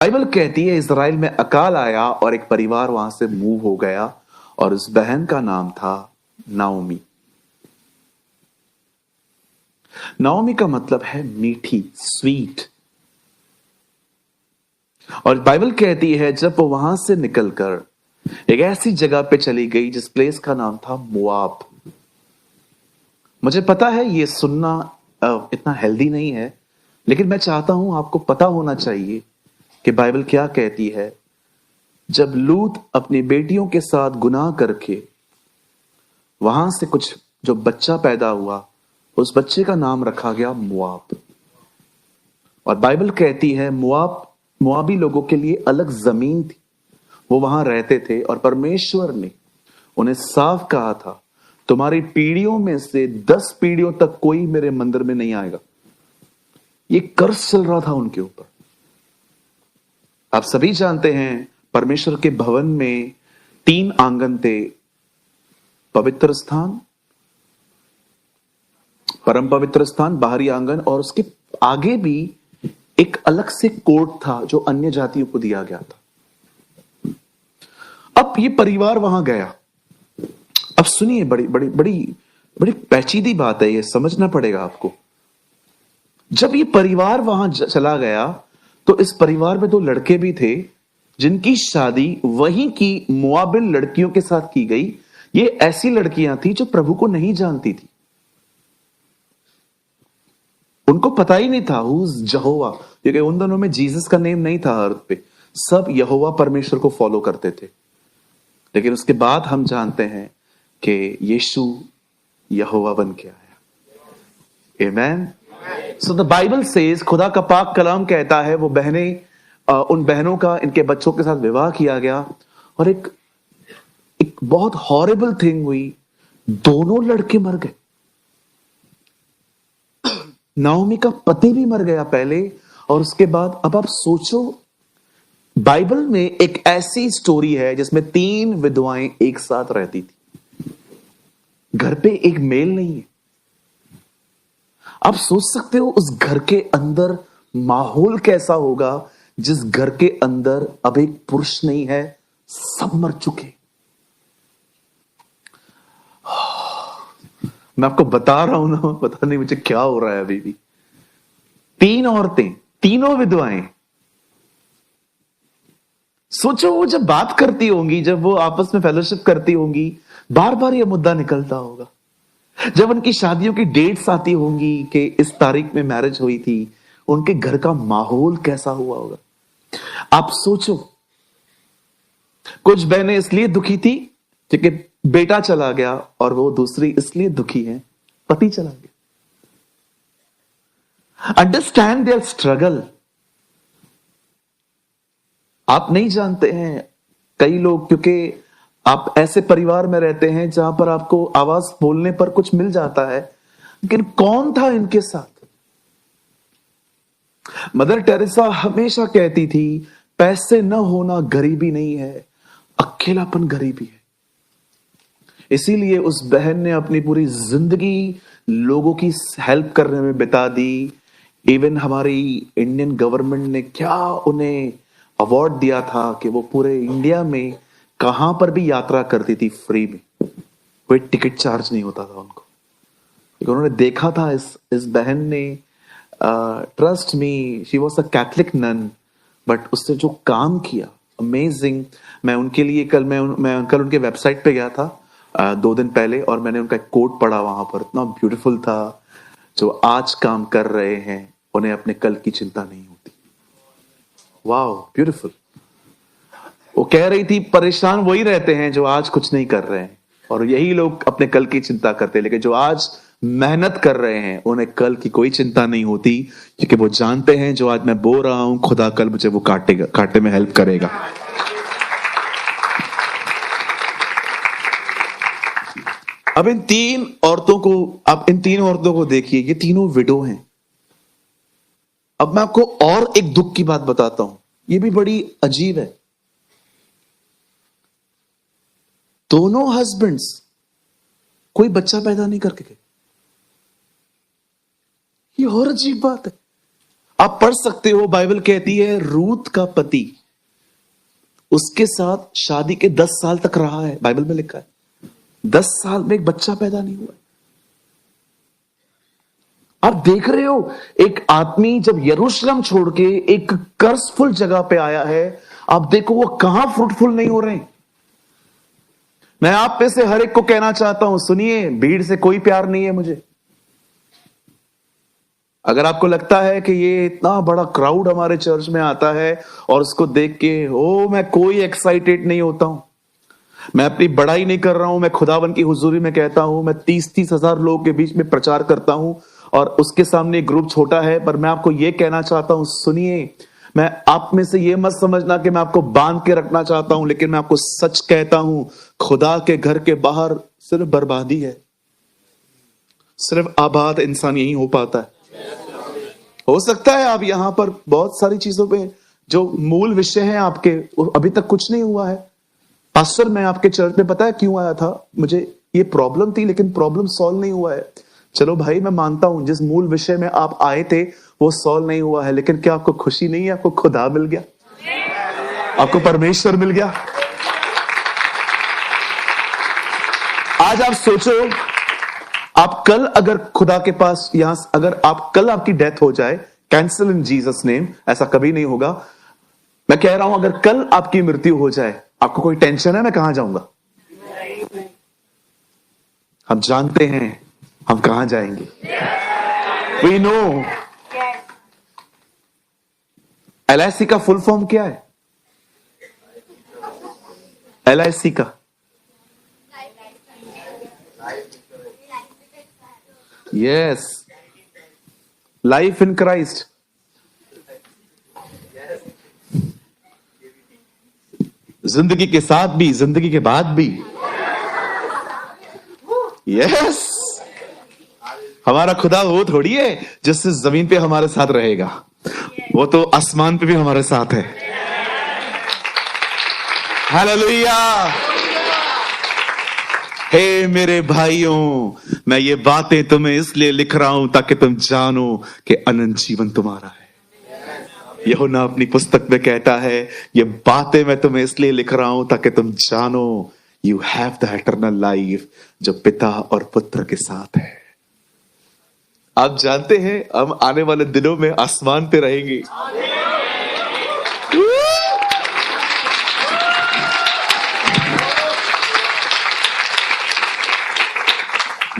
Bible कहती है Israel में अकाल आया और एक परिवार वहां से मूव हो गया और उस बहन का नाम था नाओमी। नाओमी का मतलब है मीठी, स्वीट। और बाइबल कहती है जब वो वहां से निकलकर एक ऐसी जगह पे चली गई जिस प्लेस का नाम था मोआब। मुझे पता है ये सुनना इतना हेल्दी नहीं है, लेकिन मैं चाहता हूं आपको पता होना चाहिए कि बाइबल क्या कहती है। जब लूत अपनी बेटियों के साथ गुनाह करके वहां से कुछ जो बच्चा पैदा हुआ, उस बच्चे का नाम रखा गया मोआब। और बाइबल कहती है मोआबी लोगों के लिए अलग जमीन थी, वो वहां रहते थे और परमेश्वर ने उन्हें साफ कहा था तुम्हारी पीढ़ियों में से 10 पीढ़ियों तक कोई मेरे मंदिर में नहीं आएगा। ये कर्ज चल रहा था उनके ऊपर। आप सभी जानते हैं परमेश्वर के भवन में 3 आंगन थे, पवित्र स्थान, परम पवित्र स्थान, बाहरी आंगन, और उसके आगे भी एक अलग से कोर्ट था जो अन्य जातियों को दिया गया था। अब ये परिवार वहां गया। अब सुनिए, बड़ी बड़ी बड़ी बड़ी पेचीदी बात है, ये समझना पड़ेगा आपको। जब ये परिवार वहां चला गया तो इस परिवार में 2 लड़के भी थे जिनकी शादी वहीं की मोआबिल लड़कियों के साथ की गई। ये ऐसी लड़कियां थी जो प्रभु को नहीं जानती थी। उनको पता ही नहीं था हुज यहोवा, क्योंकि उन दोनों में जीसस का नेम नहीं था अर्थ पे। सब यहोवा परमेश्वर को फॉलो करते थे। लेकिन उसके बाद हम जानते हैं कि यीशु यहोवा बन के आया। आमेन। सो द बाइबल सेज, खुदा का पाक कलाम कहता है वो बहनें, उन बहनों का इनके बच्चों के साथ विवाह किया गया और एक बहुत हॉरिबल थिंग हुई। दोनों लड़के मर गए। नाओमी का पति भी मर गया पहले, और उसके बाद अब आप सोचो, बाइबल में एक ऐसी स्टोरी है जिसमें 3 विधवाएं एक साथ रहती थी। घर पे एक मेल नहीं है। आप सोच सकते हो उस घर के अंदर माहौल कैसा होगा जिस घर के अंदर अब एक पुरुष नहीं है, सब मर चुके। मैं आपको बता रहा हूं ना, पता नहीं मुझे क्या हो रहा है अभी भी। 3 औरतें, तीनों विधवाएं। सोचो वो जब बात करती होंगी, जब वो आपस में फेलोशिप करती होंगी, बार बार ये मुद्दा निकलता होगा। जब उनकी शादियों की डेट्स आती होंगी कि इस तारीख में मैरिज हुई थी, उनके घर का माहौल कैसा हुआ होगा। आप सोचो, कुछ बहनें इसलिए दुखी थी क्योंकि बेटा चला गया, और वो दूसरी इसलिए दुखी है पति चला गया। Understand their struggle. आप नहीं जानते हैं, कई लोग, क्योंकि आप ऐसे परिवार में रहते हैं जहां पर आपको आवाज बोलने पर कुछ मिल जाता है, लेकिन कौन था इनके साथ। मदर टेरेसा हमेशा कहती थी पैसे न होना गरीबी नहीं है, अकेलापन गरीबी है। इसीलिए उस बहन ने अपनी पूरी जिंदगी लोगों की हेल्प करने में बिता दी। इवन हमारी इंडियन गवर्नमेंट ने क्या उन्हें अवार्ड दिया था कि वो पूरे इंडिया में कहां पर भी यात्रा करती थी फ्री में, कोई टिकट चार्ज नहीं होता था उनको। उन्होंने देखा था इस बहन ने, trust me, she was a Catholic nun, but उससे जो काम किया, अमेजिंग। मैं उनके लिए कल उनके वेबसाइट पे गया था 2 दिन पहले, और मैंने उनका एक कोट पढ़ा वहां पर, इतना ब्यूटीफुल था। जो आज काम कर रहे हैं उन्हें अपने कल की चिंता नहीं होती। Wow, beautiful. वो कह रही थी परेशान वही रहते हैं जो आज कुछ नहीं कर रहे हैं, और यही लोग अपने कल की चिंता करते हैं। लेकिन जो आज मेहनत कर रहे हैं उन्हें कल की कोई चिंता नहीं होती, क्योंकि वो जानते हैं जो आज मैं बो रहा हूं, खुदा कल मुझे वो काटे में हेल्प करेगा। अब इन 3 औरतों को देखिए, ये तीनों विडो हैं। अब मैं आपको और एक दुख की बात बताता हूं, ये भी बड़ी अजीब है। दोनों हस्बैंड्स कोई बच्चा पैदा नहीं करके गए। ये और अजीब बात है। आप पढ़ सकते हो, बाइबल कहती है रूत का पति उसके साथ शादी के 10 साल तक रहा है। बाइबल में लिखा है 10 साल में एक बच्चा पैदा नहीं हुआ। आप देख रहे हो, एक आदमी जब यरूशलेम छोड़ के एक कर्जफुल जगह पे आया है, आप देखो वो कहां फ्रूटफुल नहीं हो रहे हैं। मैं आप में से हर एक को कहना चाहता हूं, सुनिए, भीड़ से कोई प्यार नहीं है मुझे। अगर आपको लगता है कि ये इतना बड़ा क्राउड हमारे चर्च में आता है और उसको देख के मैं कोई एक्साइटेड नहीं होता हूं, मैं अपनी बड़ाई नहीं कर रहा हूं, मैं खुदावन की हुजूरी में कहता हूं, मैं 30-30 हजार लोगों के बीच में प्रचार करता हूं और उसके सामने ग्रुप छोटा है, पर मैं आपको यह कहना चाहता हूं, सुनिए, मैं आप में से यह मत समझना कि मैं आपको बांध के रखना चाहता हूं, लेकिन मैं आपको सच कहता हूं, खुदा के घर के बाहर सिर्फ बर्बादी है। सिर्फ आबाद इंसान यही हो पाता है। हो सकता है आप यहां पर बहुत सारी चीजों पे जो मूल विषय है आपके, अभी तक कुछ नहीं हुआ है। पास्टर, मैं आपके चर्च में पता है क्यों आया था, मुझे ये प्रॉब्लम थी, लेकिन प्रॉब्लम सॉल्व नहीं हुआ है। चलो भाई, मैं मानता हूं जिस मूल विषय में आप आए थे वो सॉल्व नहीं हुआ है, लेकिन क्या आपको खुशी नहीं है? आपको खुदा मिल गया, आपको परमेश्वर मिल गया। आज आप सोचो, आप कल अगर खुदा के पास यहां, अगर आप कल आपकी डेथ हो जाए, कैंसिल इन जीसस नेम, ऐसा कभी नहीं होगा। मैं कह रहा हूं अगर कल आपकी मृत्यु हो जाए, आपको कोई टेंशन है मैं कहां जाऊंगा? हम जानते हैं हम कहां जाएंगे। We know. LIC का फुल फॉर्म क्या है? LIC का यस, लाइफ इन क्राइस्ट। जिंदगी के साथ भी, जिंदगी के बाद भी। यस, हमारा खुदा वो थोड़ी है जिससे जमीन पे हमारे साथ रहेगा, वो तो आसमान पे भी हमारे साथ है। हालेलुया। हे मेरे भाइयों, मैं ये बातें तुम्हें इसलिए लिख रहा हूं ताकि तुम जानो कि अनंत जीवन तुम्हारा है। यूहन्ना अपनी पुस्तक में कहता है, ये बातें मैं तुम्हें इसलिए लिख रहा हूं ताकि तुम जानो you have the eternal life, जो पिता और पुत्र के साथ है। आप जानते हैं हम आने वाले दिनों में आसमान पे रहेंगे।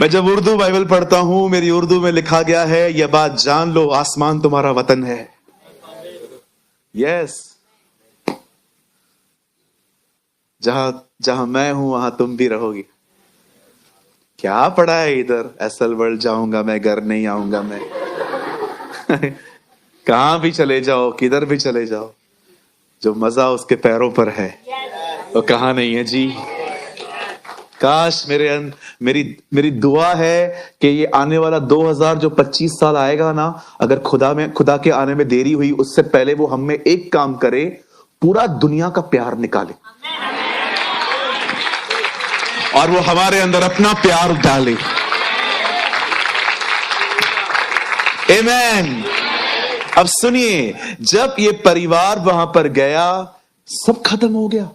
मैं जब उर्दू बाइबल पढ़ता हूं, मेरी उर्दू में लिखा गया है, यह बात जान लो, आसमान तुम्हारा वतन है। यस, जहां जहां मैं हूं वहां तुम भी रहोगी। क्या पड़ा है इधर, एसल वर्ल्ड जाऊंगा मैं, घर नहीं आऊंगा मैं। कहां भी चले जाओ, किधर भी चले जाओ, जो मजा उसके पैरों पर है वो कहां नहीं है जी। काश मेरी दुआ है कि ये आने वाला 2025 साल आएगा ना, अगर खुदा के आने में देरी हुई, उससे पहले वो हम में एक काम करे, पूरा दुनिया का प्यार निकाले और वो हमारे अंदर अपना प्यार डाले। आमेन। अब सुनिए, जब ये परिवार वहां पर गया, सब खत्म हो गया।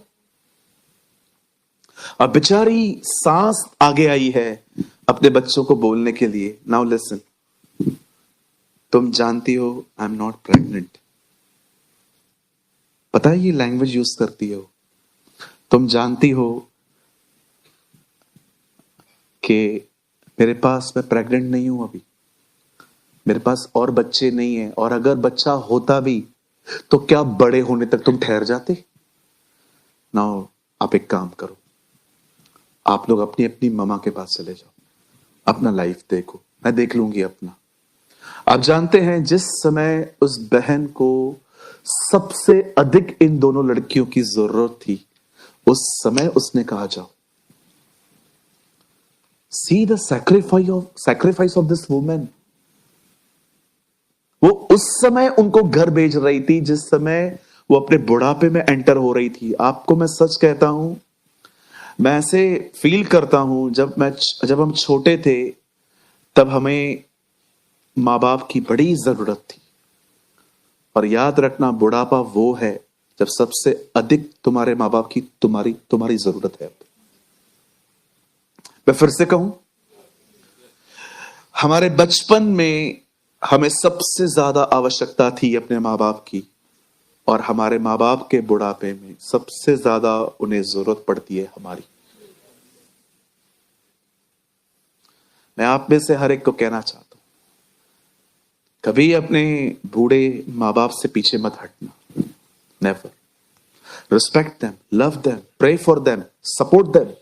अब बेचारी सांस आगे आई है अपने बच्चों को बोलने के लिए। नाउ लिसन, तुम जानती हो आई एम नॉट प्रेग्नेंट। पता है ये लैंग्वेज यूज करती हो। तुम जानती हो कि मेरे पास, मैं प्रेग्नेंट नहीं हूं अभी, मेरे पास और बच्चे नहीं है, और अगर बच्चा होता भी तो क्या बड़े होने तक तुम ठहर जाते? नाउ आप एक काम करो, आप लोग अपनी अपनी ममा के पास चले जाओ, अपना लाइफ देखो, मैं देख लूंगी अपना। आप जानते हैं जिस समय उस बहन को सबसे अधिक इन दोनों लड़कियों की जरूरत थी, उस समय उसने कहा जाओ। See the sacrifice of this women. वो उस समय उनको घर भेज रही थी जिस समय वो अपने बुढ़ापे में एंटर हो रही थी। आपको मैं सच कहता हूं, मैं ऐसे फील करता हूं, जब हम छोटे थे तब हमें माँ बाप की बड़ी जरूरत थी। और याद रखना, बुढ़ापा वो है जब सबसे अधिक तुम्हारे माँ बाप की तुम्हारी जरूरत है। मैं फिर से कहूं, हमारे बचपन में हमें सबसे ज्यादा आवश्यकता थी अपने माँ बाप की, और हमारे माँ बाप के बुढ़ापे में सबसे ज्यादा उन्हें जरूरत पड़ती है हमारी। मैं आप में से हर एक को कहना चाहता हूं, कभी अपने बूढ़े माँ बाप से पीछे मत हटना। Never. Respect them, love them, pray for them, support them.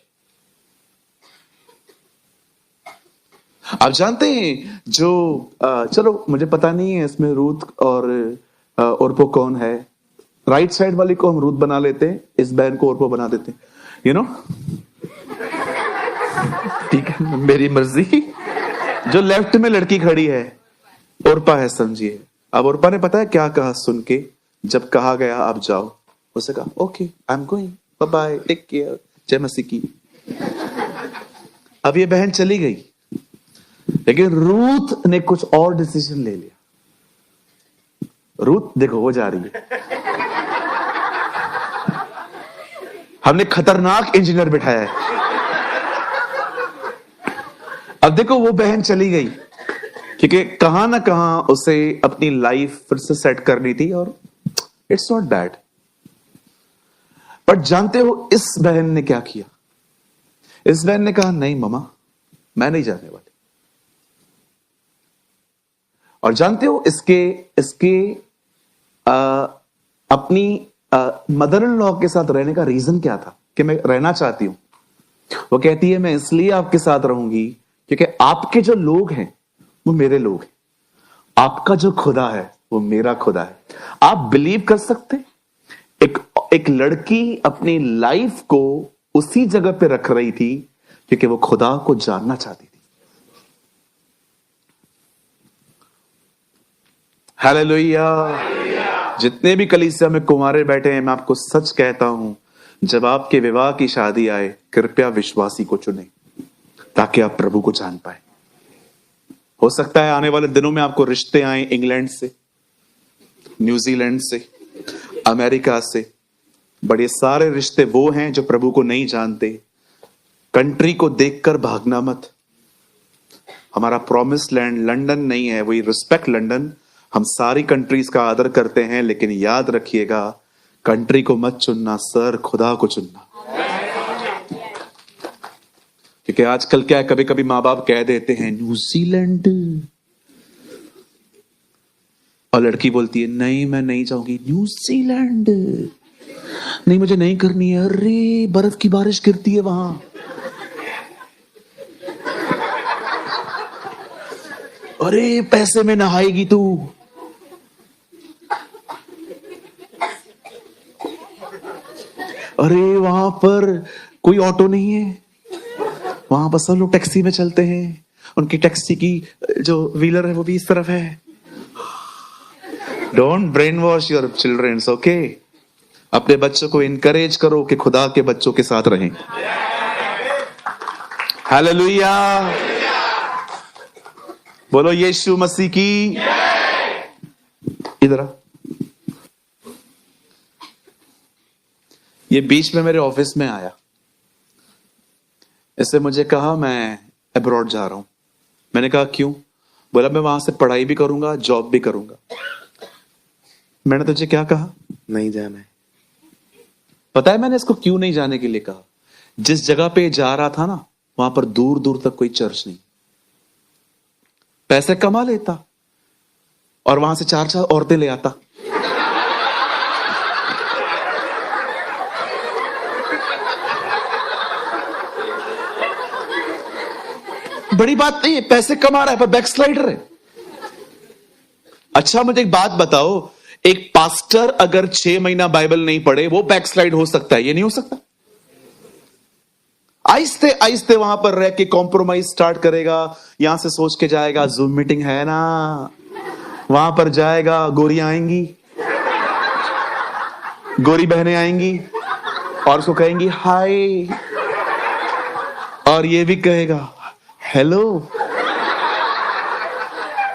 आप जानते हैं जो चलो मुझे पता नहीं है इसमें रूथ और ओरपो कौन है। राइट साइड वाली को हम रूथ बना लेते हैं, इस बहन को ओरपो बना देते हैं, यू नो। ठीक है, मेरी मर्जी। जो लेफ्ट में लड़की खड़ी है ओरपा है, समझिए। अब ओरपा ने पता है क्या कहा सुन के, जब कहा गया आप जाओ, उसे कहा okay I am going, bye bye, take care, जय मसीह की। अब ये बहन चली गई, लेकिन रूथ ने कुछ और डिसीजन ले लिया। रूथ देखो वो जा रही है, हमने खतरनाक इंजीनियर बिठाया है। अब देखो वो बहन चली गई क्योंकि कहां ना कहां उसे अपनी लाइफ फिर से सेट करनी थी, और इट्स नॉट बैड। बट जानते हो इस बहन ने क्या किया? इस बहन ने कहा नहीं ममा, मैं नहीं जाने वाली। और जानते हो इसके अपनी मदर इन लॉ के साथ रहने का रीजन क्या था कि मैं रहना चाहती हूं? वो कहती है मैं इसलिए आपके साथ रहूंगी क्योंकि आपके जो लोग हैं वो मेरे लोग हैं, आपका जो खुदा है वो मेरा खुदा है। आप बिलीव कर सकते, एक लड़की अपनी लाइफ को उसी जगह पे रख रही थी क्योंकि वो खुदा को जानना चाहती थी। हालेलुया। जितने भी कलीसिया में कुंवारे बैठे हैं, मैं आपको सच कहता हूं, जब आपके विवाह की शादी आए, कृपया विश्वासी को चुने ताकि आप प्रभु को जान पाए। हो सकता है आने वाले दिनों में आपको रिश्ते आए इंग्लैंड से, न्यूजीलैंड से, अमेरिका से। बड़े सारे रिश्ते वो हैं जो प्रभु को नहीं जानते। कंट्री को देखकर भागना मत। हमारा प्रॉमिस लैंड लंदन नहीं है, वही रिस्पेक्ट लंदन। हम सारी कंट्रीज का आदर करते हैं, लेकिन याद रखिएगा कंट्री को मत चुनना सर, खुदा को चुनना। क्योंकि आजकल क्या है, कभी कभी माँ बाप कह देते हैं न्यूजीलैंड, और लड़की बोलती है नहीं मैं नहीं जाऊंगी न्यूजीलैंड, नहीं मुझे नहीं करनी है। अरे बर्फ की बारिश गिरती है वहां, अरे पैसे में नहाएगी तू, अरे वहां पर कोई ऑटो नहीं है, वहां पर सब लोग टैक्सी में चलते हैं, उनकी टैक्सी की जो व्हीलर है वो भी इस तरफ है। Don't brainwash your childrens, okay. अपने बच्चों को इनकरेज करो कि खुदा के बच्चों के साथ रहें। हालेलुया, बोलो यीशु मसीह की। इधर आ। ये बीच में मेरे ऑफिस में आया, इससे मुझे कहा मैं अब्रॉड जा रहा हूं। मैंने कहा क्यों? बोला मैं वहां से पढ़ाई भी करूंगा, जॉब भी करूंगा। मैंने तुझे क्या कहा? नहीं जाना है। पता है मैंने इसको क्यों नहीं जाने के लिए कहा? जिस जगह पे जा रहा था ना, वहां पर दूर दूर तक कोई चर्च नहीं। पैसे कमा लेता और वहां से 4 औरतें ले आता। बड़ी बात नहीं है, पैसे कमा रहा है पर बैकस्लाइडर है। अच्छा मुझे एक बात बताओ, एक पास्टर अगर 6 महीना बाइबल नहीं पढ़े वो बैकस्लाइड हो सकता है? ये नहीं हो सकता। आहिस्ते आहिस्ते वहां पर रह के कॉम्प्रोमाइज स्टार्ट करेगा। यहां से सोच के जाएगा जूम मीटिंग है ना, वहां पर जाएगा, गोरियां आएंगी, गोरी बहनें आएंगी और उसको कहेंगी हाय, और ये भी कहेगा हेलो।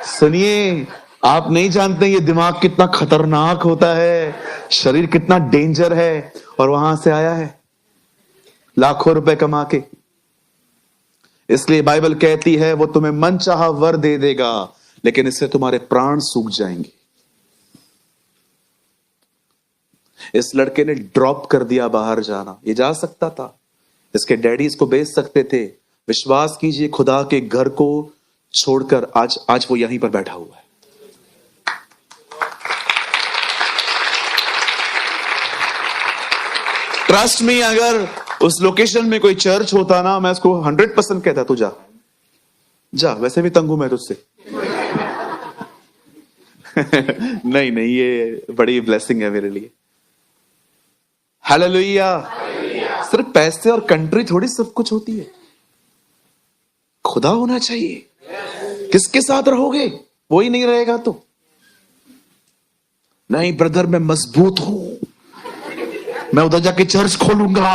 सुनिए, आप नहीं जानते ये दिमाग कितना खतरनाक होता है, शरीर कितना डेंजर है, और वहां से आया है लाखों रुपए कमा के। इसलिए बाइबल कहती है वो तुम्हें मनचाहा वर दे देगा, लेकिन इससे तुम्हारे प्राण सूख जाएंगे। इस लड़के ने ड्रॉप कर दिया बाहर जाना। ये जा सकता था, इसके डैडी इसको बेच सकते थे। विश्वास कीजिए, खुदा के घर को छोड़कर आज वो यहीं पर बैठा हुआ है। ट्रस्ट मी, अगर उस लोकेशन में कोई चर्च होता ना, मैं उसको 100% कहता तू जा जा, वैसे भी तंग हूं मैं तुझसे। नहीं नहीं, ये बड़ी ब्लेसिंग है मेरे लिए। हालेलुया। सिर्फ पैसे और कंट्री थोड़ी सब कुछ होती है, खुदा होना चाहिए। किसके साथ रहोगे? वो ही नहीं रहेगा तो नहीं। ब्रदर मैं मजबूत हूं, मैं उधर जाके चर्च खोलूंगा।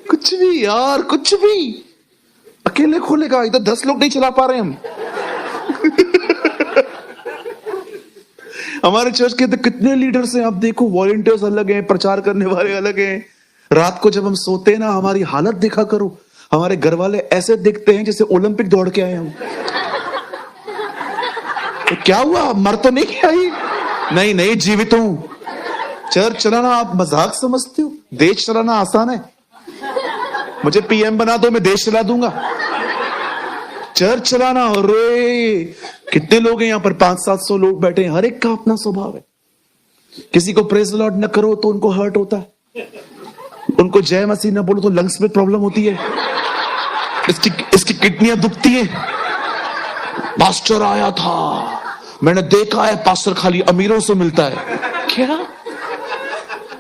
कुछ भी यार, कुछ भी अकेले खोलेगा। इधर 10 लोग नहीं चला पा रहे हम। हमारे चर्च के तो कितने लीडर्स हैं, आप देखो। वॉलंटियर्स अलग हैं, प्रचार करने वाले अलग हैं। रात को जब हम सोते हैं ना, हमारी हालत देखा करो। हमारे घर वाले ऐसे दिखते हैं जैसे ओलंपिक दौड़ के आए हम। तो क्या हुआ, मर तो नहीं गया ही? नहीं नहीं, जीवित हूं। चर्च चलाना आप मजाक समझते हो? देश चलाना आसान है। मुझे पीएम बना दो, मैं देश चला दूंगा। चर्च चलाना, अरे कितने लोग हैं यहाँ पर? 500-700 लोग बैठे हैं। हर एक का अपना स्वभाव है। किसी को प्रेज द लॉर्ड न करो तो उनको हर्ट होता है, उनको जय मसीह न बोलो तो लंग्स में प्रॉब्लम होती है, इसकी किडनियां दुखती हैं। पास्टर आया था, मैंने देखा है पास्टर खाली अमीरों से मिलता है। क्या?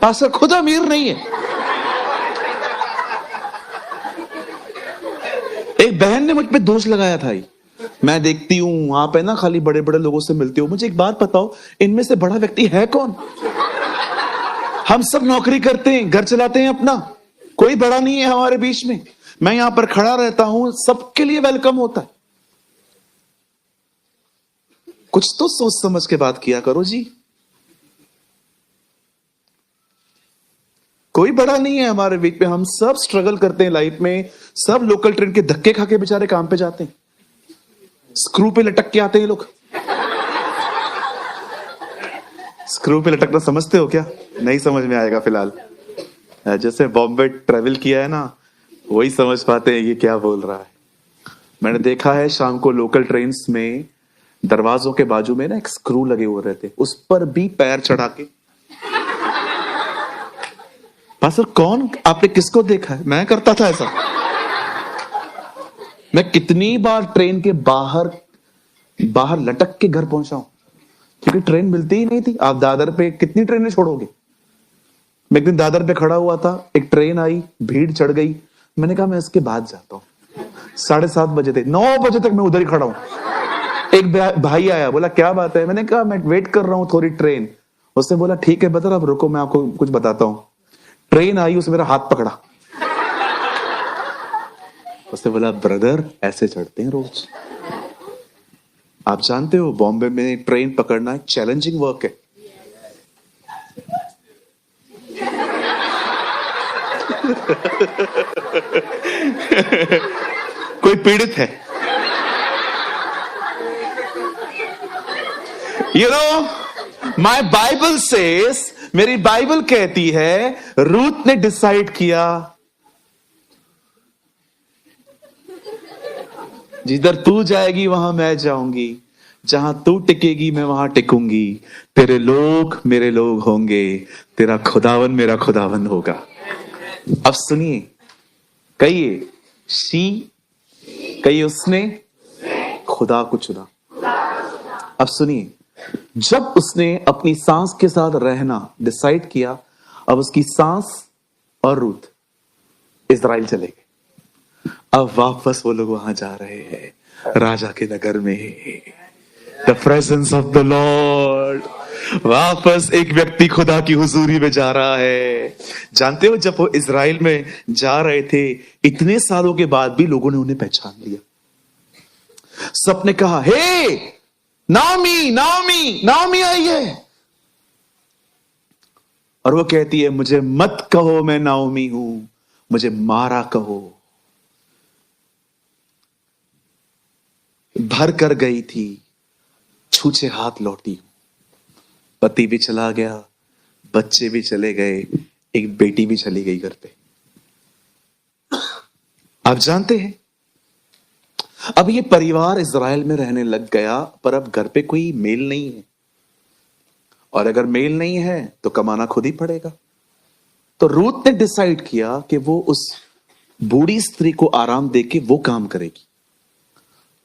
पास्टर खुद अमीर नहीं है। एक बहन ने मुझ पे दोष लगाया था। मैं देखती हूं आप है ना खाली बड़े बड़े लोगों से मिलते हो। मुझे एक बात बताओ, इनमें से बड़ा व्यक्ति है कौन? हम सब नौकरी करते हैं, घर चलाते हैं अपना, कोई बड़ा नहीं है हमारे बीच में। मैं यहां पर खड़ा रहता हूं, सबके लिए वेलकम होता है। कुछ तो सोच समझ के बात किया करो जी। कोई बड़ा नहीं है हमारे बीच में। हम सब स्ट्रगल करते हैं लाइफ में। सब लोकल ट्रेन के धक्के खा के बेचारे काम पे जाते हैं, स्क्रू पे लटक के आते हैं लोग। स्क्रू पे लटकना समझते हो क्या? नहीं समझ में आएगा फिलहाल। जैसे बॉम्बे ट्रेवल किया है ना, वही समझ पाते हैं ये क्या बोल रहा है। मैंने देखा है शाम को लोकल ट्रेन्स में दरवाजों के बाजू में ना एक स्क्रू लगे हुए रहते, उस पर भी पैर चढ़ा के। पास्टर कौन, आपने किसको देखा है? मैं करता था ऐसा। मैं कितनी बार ट्रेन के बाहर लटक के घर पहुंचा हूं, क्योंकि ट्रेन मिलती ही नहीं थी। आप दादर पे कितनी ट्रेनें छोड़ोगे? मैं एक दिन दादर पे खड़ा हुआ था, एक ट्रेन आई, भीड़ चढ़ गई। मैंने कहा मैं इसके बाद जाता हूं। 7:30 बजे थे, 9 बजे तक मैं उधर ही खड़ा हूं। एक भाई आया, बोला क्या बात है? मैंने कहा मैं वेट कर रहा हूं थोड़ी ट्रेन। उसने बोला ठीक है बता, अब रुको मैं आपको कुछ बताता हूं। ट्रेन आई, उसने मेरा हाथ पकड़ा। उसने बोला ब्रदर ऐसे चढ़ते हैं रोज। आप जानते हो बॉम्बे में ट्रेन पकड़ना एक चैलेंजिंग वर्क है। कोई पीड़ित है? You know my Bible says, मेरी बाइबल कहती है रूथ ने डिसाइड किया जिधर तू जाएगी वहां मैं जाऊंगी, जहां तू टिकेगी मैं वहां टिकूंगी। तेरे लोग मेरे लोग होंगे, तेरा खुदावन मेरा खुदावन होगा। अब सुनिए, कहिए कहिए उसने खुदा को चुना। अब सुनिए, जब उसने अपनी सांस के साथ रहना डिसाइड किया, अब उसकी सांस और रूथ इजराइल चले गए। अब वापस वो लोग वहां जा रहे हैं राजा के नगर में। The presence of the Lord, वापस एक व्यक्ति खुदा की हुजूरी में जा रहा है। जानते हो, जब वो इज़राइल में जा रहे थे, इतने सालों के बाद भी लोगों ने उन्हें पहचान लिया। सबने कहा, हे नाओमी, नाओमी, नाओमी आई है। और वो कहती है, मुझे मत कहो मैं नाओमी हूं, मुझे मारा कहो। भर कर गई थी, छूछे हाथ लौटी हूं। पति भी चला गया, बच्चे भी चले गए, एक बेटी भी चली गई घर पे। आप जानते हैं, अब ये परिवार इज़राइल में रहने लग गया, पर अब घर पे कोई मेल नहीं है। और अगर मेल नहीं है तो कमाना खुद ही पड़ेगा। तो रूथ ने डिसाइड किया कि वो उस बूढ़ी स्त्री को आराम देके वो काम करेगी।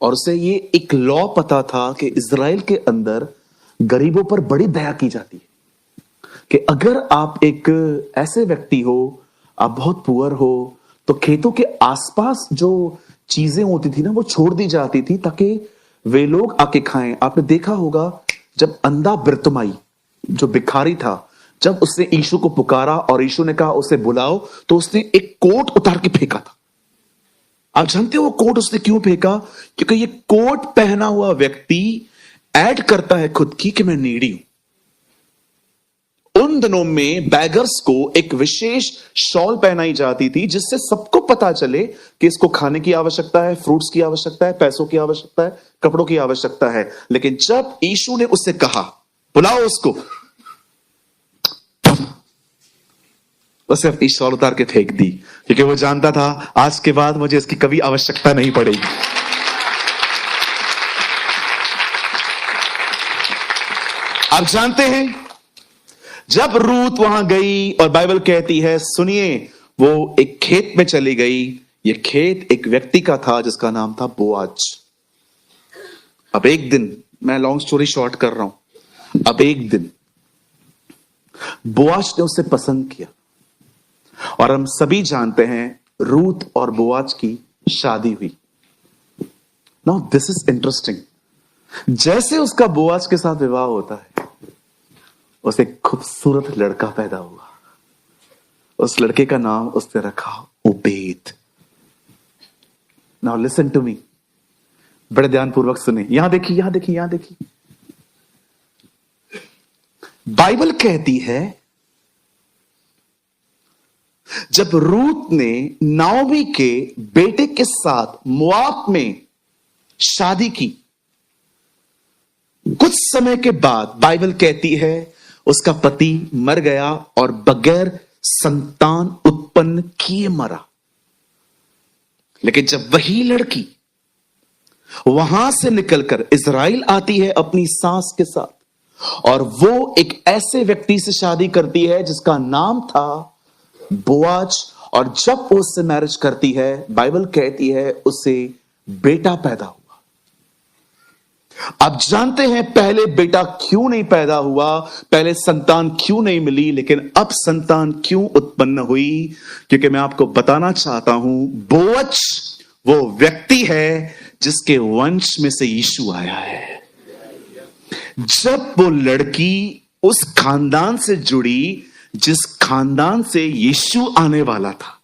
और उसे ये एक लॉ पता था कि इज़राइल के अंदर गरीबों पर बड़ी दया की जाती है, कि अगर आप एक ऐसे व्यक्ति हो, आप बहुत पुअर हो, तो खेतों के आसपास जो चीजें होती थी ना, वो छोड़ दी जाती थी ताकि वे लोग आके खाएं। आपने देखा होगा, जब अंधा बिरतुमाई जो भिखारी था, जब उसने यीशु को पुकारा और यीशु ने कहा उसे बुलाओ, तो उसने एक कोट उतार के फेंका था। आप जानते हो वो कोट उसने क्यों फेंका? क्योंकि ये कोट पहना हुआ व्यक्ति ऐड करता है खुद की कि मैं नीडी हूं। उन दिनों में बैगर्स को एक विशेष शॉल पहनाई जाती थी, जिससे सबको पता चले कि इसको खाने की आवश्यकता है, फ्रूट्स की आवश्यकता है, पैसों की आवश्यकता है, कपड़ों की आवश्यकता है। लेकिन जब यीशु ने उससे कहा बुलाओ उसको, उसे अपनी शॉल उतार के फेंक दी, क्योंकि वो जानता था आज के बाद मुझे इसकी कभी आवश्यकता नहीं पड़ेगी। आप जानते हैं, जब रूथ वहां गई और बाइबल कहती है, सुनिए, वो एक खेत में चली गई। ये खेत एक व्यक्ति का था जिसका नाम था बोआज। अब एक दिन, मैं लॉन्ग स्टोरी शॉर्ट कर रहा हूं, अब एक दिन बोआज ने उसे पसंद किया। और हम सभी जानते हैं रूथ और बोआज की शादी हुई। Now this is interesting. जैसे उसका बोआज के साथ विवाह होता है, उसे खूबसूरत लड़का पैदा हुआ। उस लड़के का नाम उसने रखा Obed. Now listen to me, बड़े ध्यानपूर्वक सुने। यहां देखिए, यहां देखिए, यहां देखिए। बाइबल कहती है, जब रूथ ने नाओमी के बेटे के साथ मोआब में शादी की, कुछ समय के बाद बाइबल कहती है उसका पति मर गया और बगैर संतान उत्पन्न किए मरा। लेकिन जब वही लड़की वहां से निकलकर इज़राइल आती है अपनी सास के साथ, और वो एक ऐसे व्यक्ति से शादी करती है जिसका नाम था बोआज, और जब वो उससे मैरिज करती है, बाइबल कहती है उसे बेटा पैदा हुआ। आप जानते हैं पहले बेटा क्यों नहीं पैदा हुआ, पहले संतान क्यों नहीं मिली, लेकिन अब संतान क्यों उत्पन्न हुई? क्योंकि मैं आपको बताना चाहता हूं, बोअज वो व्यक्ति है जिसके वंश में से यीशु आया है। जब वो लड़की उस खानदान से जुड़ी जिस खानदान से यीशु आने वाला था,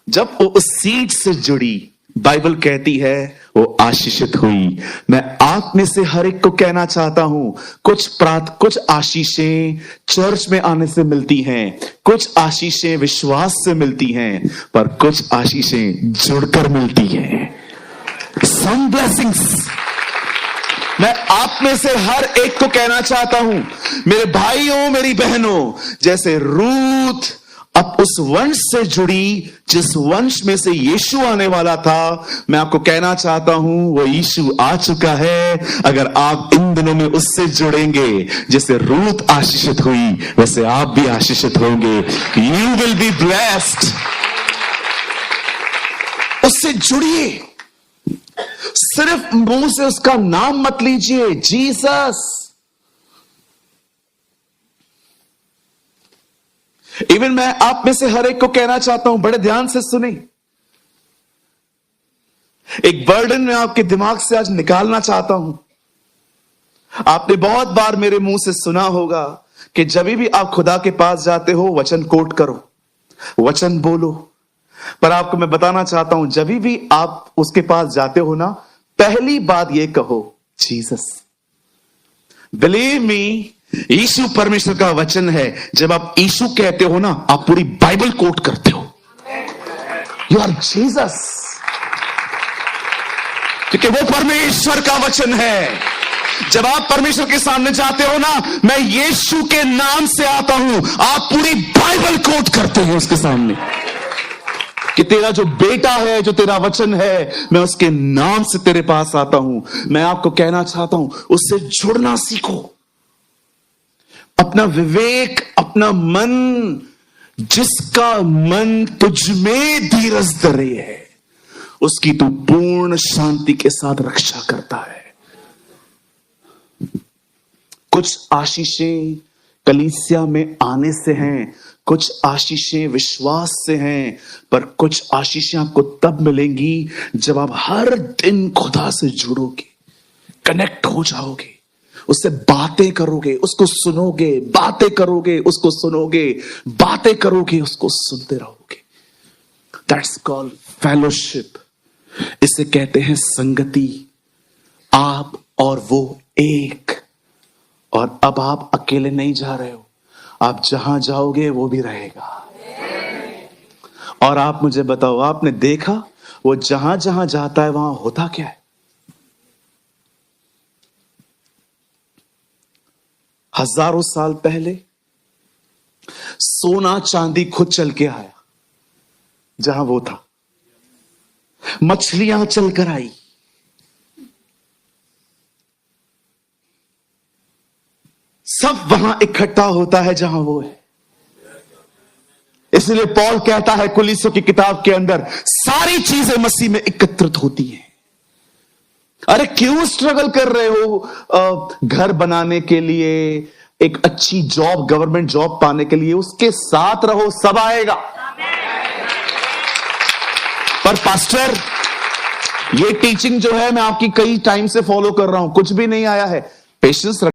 जब वो उस सीड से जुड़ी, बाइबल कहती है वो आशीषित हुई। मैं आप में से हर एक को कहना चाहता हूं, कुछ आशीषें चर्च में आने से मिलती हैं, कुछ आशीषें विश्वास से मिलती हैं, पर कुछ आशीषें जुड़कर मिलती हैं। सम ब्लेसिंग्स। मैं आप में से हर एक को कहना चाहता हूं, मेरे भाइयों, मेरी बहनों, जैसे रूथ अब उस वंश से जुड़ी जिस वंश में से यीशु आने वाला था, मैं आपको कहना चाहता हूं वो यीशु आ चुका है। अगर आप इन दिनों में उससे जुड़ेंगे, जैसे रूथ आशीषित हुई वैसे आप भी आशीषित होंगे। You will be blessed. उससे जुड़िए, सिर्फ मुंह से उसका नाम मत लीजिए, जीसस। इवन मैं आप में से हर एक को कहना चाहता हूं, बड़े ध्यान से सुने। एक बर्डन मैं आपके दिमाग से आज निकालना चाहता हूं। आपने बहुत बार मेरे मुंह से सुना होगा कि जब भी आप खुदा के पास जाते हो वचन कोट करो, वचन बोलो। पर आपको मैं बताना चाहता हूं, जब भी आप उसके पास जाते हो ना, पहली बात ये कहो, जीसस। बिलीव मी, यीशु परमेश्वर का वचन है। जब आप यीशु कहते हो ना, आप पूरी बाइबल कोट करते हो। यू आर जीसस, क्योंकि वो परमेश्वर का वचन है। जब आप परमेश्वर के सामने जाते हो ना, मैं यीशु के नाम से आता हूं, आप पूरी बाइबल कोट करते हो उसके सामने कि तेरा जो बेटा है, जो तेरा वचन है, मैं उसके नाम से तेरे पास आता हूं। मैं आपको कहना चाहता हूं, उससे जुड़ना सीखो। अपना विवेक, अपना मन, जिसका मन तुझ में धीरज धरे है, उसकी तू पूर्ण शांति के साथ रक्षा करता है। कुछ आशीषें कलीसिया में आने से हैं, कुछ आशीषें विश्वास से हैं, पर कुछ आशीषें आपको तब मिलेंगी जब आप हर दिन खुदा से जुड़ोगे, कनेक्ट हो जाओगे, उससे बातें करोगे, उसको सुनोगे, बातें करोगे, उसको सुनोगे, बातें करोगे, उसको सुनते रहोगे। That's called fellowship. इसे कहते हैं संगति। आप और वो एक। और अब आप अकेले नहीं जा रहे हो, आप जहां जाओगे वो भी रहेगा। और आप मुझे बताओ, आपने देखा वो जहां जहां जाता है वहां होता क्या है? हजारों साल पहले सोना चांदी खुद चल के आया जहां वो था, मछलियां चलकर आई, सब वहां इकट्ठा होता है जहां वो है। इसलिए पौल कहता है कुलीसियों की किताब के अंदर, सारी चीजें मसीह में एकत्रित होती हैं। अरे क्यों स्ट्रगल कर रहे हो घर बनाने के लिए, एक अच्छी जॉब, गवर्नमेंट जॉब पाने के लिए? उसके साथ रहो, सब आएगा। पर पास्टर, ये टीचिंग जो है मैं आपकी कई टाइम से फॉलो कर रहा हूं, कुछ भी नहीं आया है। पेशेंस